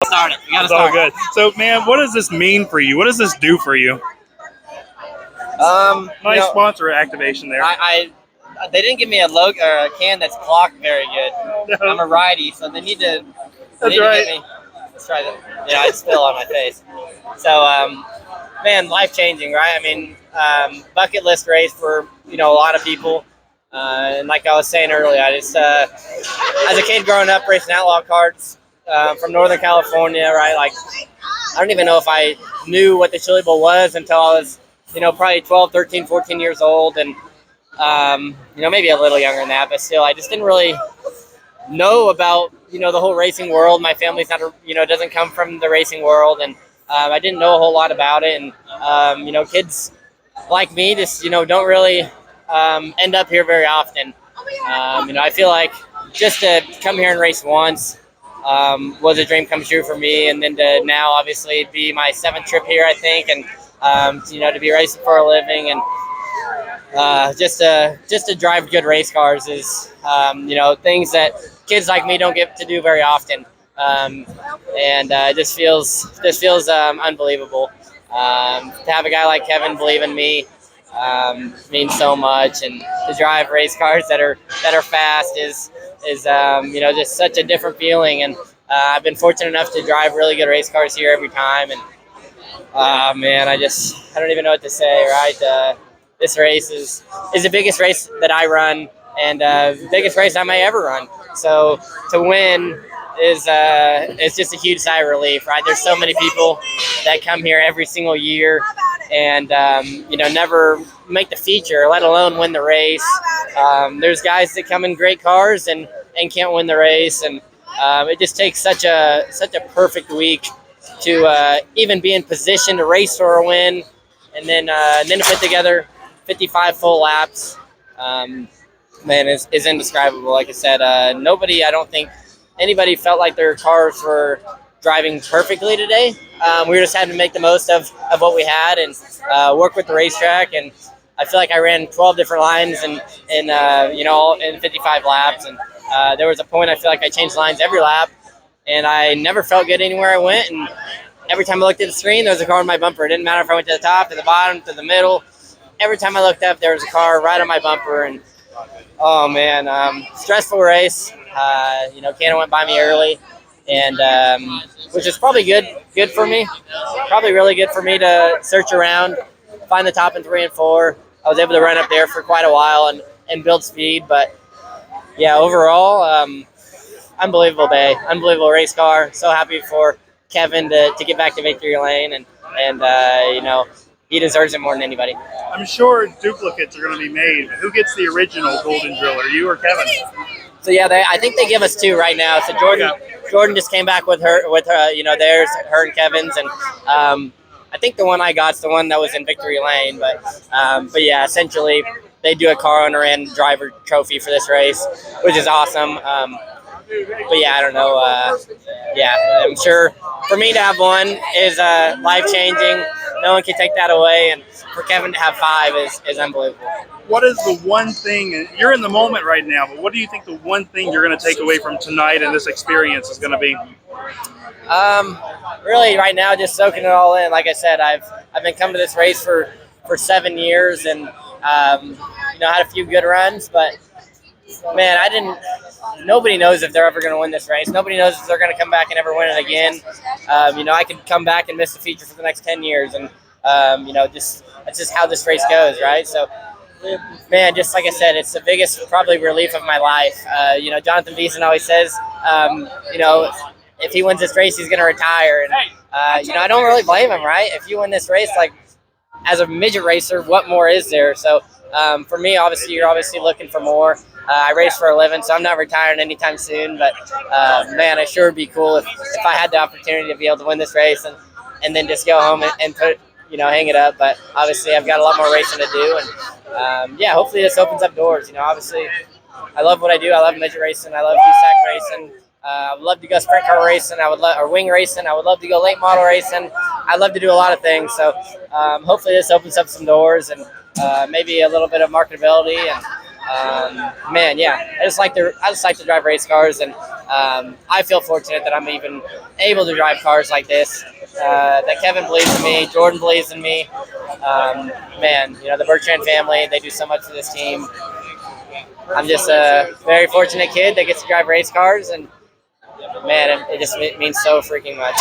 Start it. You gotta It's all start. good. So, man, what does this mean for you? What does this do for you? Nice sponsor activation there. They didn't give me a Logan or a can that's clocked very good. I'm a righty, so they need to. That's right. Get me. Let's try that. Yeah, I spill on my face. So, man, life changing, right? I mean, bucket list race for a lot of people. And like I was saying earlier, I just as a kid growing up racing outlaw karts from Northern California, right? Like, I don't even know if I knew what the Chili Bowl was until I was, probably 12, 13, 14 years old. And, maybe a little younger than that, but still, I just didn't really know about, the whole racing world. My family's not, doesn't come from the racing world. And I didn't know a whole lot about it. And, kids like me just, don't really end up here very often. I feel like just to come here and race once was a dream come true for me, and then to now obviously be my 7th trip here, I think, and to be racing for a living, and just to drive good race cars is things that kids like me don't get to do very often, and it just feels unbelievable. To have a guy like Kevin believe in me means so much, and to drive race cars that are fast is just such a different feeling. And I've been fortunate enough to drive really good race cars here every time, and man, I don't even know what to say, right? This race is the biggest race that I run, and the biggest race I may ever run. So to win is it's just a huge sigh of relief, right? There's so many people that come here every single year and never make the feature, let alone win the race. There's guys that come in great cars and can't win the race, and it just takes such a perfect week to even be in position to race for a win, and then to put together 55 full laps. Man, is indescribable. Like I said, I don't think anybody felt like their cars were driving perfectly today. We were just having to make the most of what we had and work with the racetrack. And I feel like I ran 12 different lines in 55 laps. And there was a point I feel like I changed lines every lap, and I never felt good anywhere I went. And every time I looked at the screen, there was a car on my bumper. It didn't matter if I went to the top, to the bottom, to the middle. Every time I looked up, there was a car right on my bumper. And oh man, stressful race. Cannon went by me early, and which is probably good for me. Probably really good for me to search around, find the top in 3 and 4. I was able to run up there for quite a while and build speed. But yeah, overall, unbelievable day, unbelievable race car. So happy for Kevin to get back to victory lane, and he deserves it more than anybody. I'm sure duplicates are going to be made. But who gets the original Golden Driller, you or Kevin? So yeah, I think they give us 2 right now. So Jordan just came back with her theirs, her and Kevin's, and I think the one I got's the one that was in victory lane. But yeah, essentially they do a car owner and driver trophy for this race, which is awesome. But yeah, I don't know. I'm sure for me to have one is life changing. No one can take that away, and for Kevin to have 5 is unbelievable. What is the one thing, you're in the moment right now, but what do you think the one thing you're going to take away from tonight and this experience is going to be? Really right now, just soaking it all in. Like I said, I've been coming to this race for 7 years, and had a few good runs, but man, nobody knows if they're ever going to win this race. Nobody knows if they're going to come back and ever win it again. I could come back and miss the feature for the next 10 years. And, that's just how this race goes, right? So, man, just like I said, it's the biggest probably relief of my life. Jonathan Beeson always says, if he wins this race, he's going to retire. And, I don't really blame him, right? If you win this race, like, as a midget racer, what more is there? So, for me, obviously, you're obviously looking for more. I race for a living, so I'm not retiring anytime soon. But, man, it sure would be cool if I had the opportunity to be able to win this race and then just go home and put, hang it up. But obviously, I've got a lot more racing to do. And, hopefully this opens up doors. Obviously, I love what I do. I love midget racing. I love USAC racing. I would love to go sprint car racing. Or wing racing. I would love to go late model racing. I love to do a lot of things. So hopefully this opens up some doors and maybe a little bit of marketability. And Man, yeah, I just like to drive race cars, and I feel fortunate that I'm even able to drive cars like this. That Kevin believes in me, Jordan believes in me. Man, the Bertrand family, they do so much for this team. I'm just a very fortunate kid that gets to drive race cars, and man, it just means so freaking much.